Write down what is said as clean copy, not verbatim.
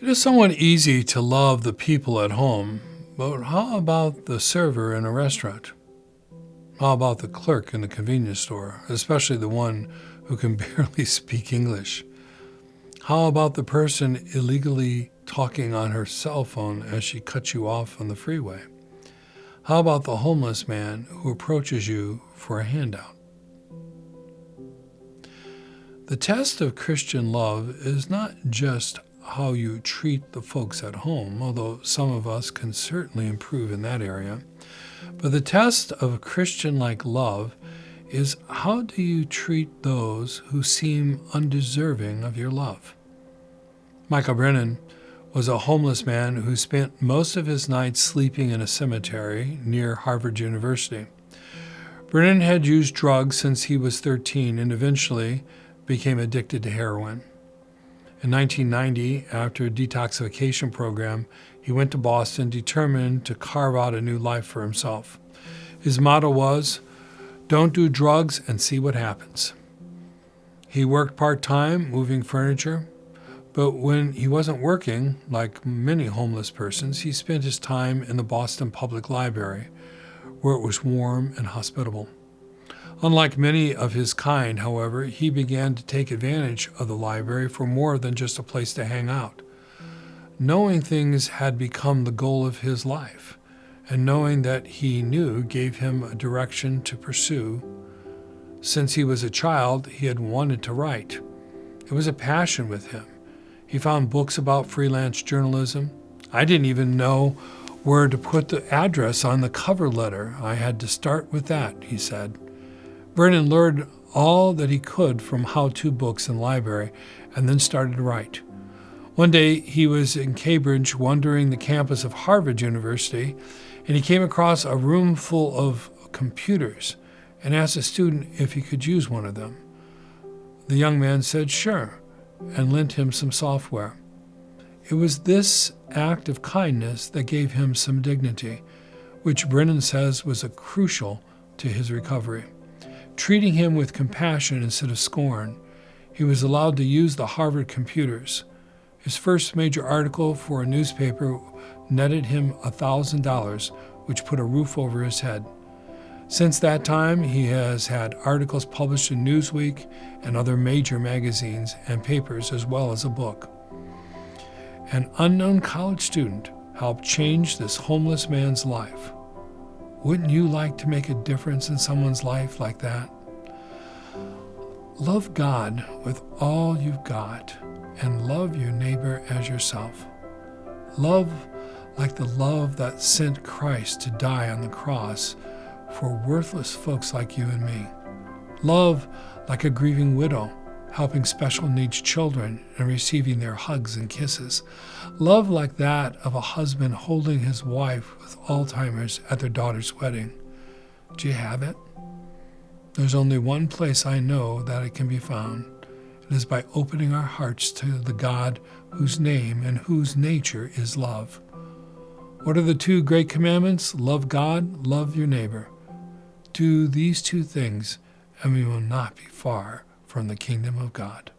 It is somewhat easy to love the people at home, but how about the server in a restaurant? How about the clerk in the convenience store, especially the one who can barely speak English? How about the person illegally talking on her cell phone as she cuts you off on the freeway? How about the homeless man who approaches you for a handout? The test of Christian love is not just how you treat the folks at home, although some of us can certainly improve in that area. But the test of Christian-like love is how do you treat those who seem undeserving of your love? Michael Brennan was a homeless man who spent most of his nights sleeping in a cemetery near Harvard University. Brennan had used drugs since he was 13 and eventually became addicted to heroin. In 1990, after a detoxification program, he went to Boston determined to carve out a new life for himself. His motto was, "Don't do drugs and see what happens." He worked part-time moving furniture, but when he wasn't working, like many homeless persons, he spent his time in the Boston Public Library, where it was warm and hospitable. Unlike many of his kind, however, he began to take advantage of the library for more than just a place to hang out. Knowing things had become the goal of his life, and knowing that he knew gave him a direction to pursue. Since he was a child, he had wanted to write. It was a passion with him. He found books about freelance journalism. I didn't even know where to put the address on the cover letter. I had to start with that, he said. Brennan learned all that he could from how-to books in the library and then started to write. One day he was in Cambridge wandering the campus of Harvard University, and he came across a room full of computers and asked a student if he could use one of them. The young man said sure and lent him some software. It was this act of kindness that gave him some dignity, which Brennan says was crucial to his recovery. Treating him with compassion instead of scorn, he was allowed to use the Harvard computers. His first major article for a newspaper netted him $1,000, which put a roof over his head. Since that time, he has had articles published in Newsweek and other major magazines and papers, as well as a book. An unknown college student helped change this homeless man's life. Wouldn't you like to make a difference in someone's life like that? Love God with all you've got and love your neighbor as yourself. Love like the love that sent Christ to die on the cross for worthless folks like you and me. Love like a grieving widow, helping special needs children and receiving their hugs and kisses. Love like that of a husband holding his wife with Alzheimer's at their daughter's wedding. Do you have it? There's only one place I know that it can be found. It is by opening our hearts to the God whose name and whose nature is love. What are the two great commandments? Love God, love your neighbor. Do these two things, and we will not be far from the kingdom of God.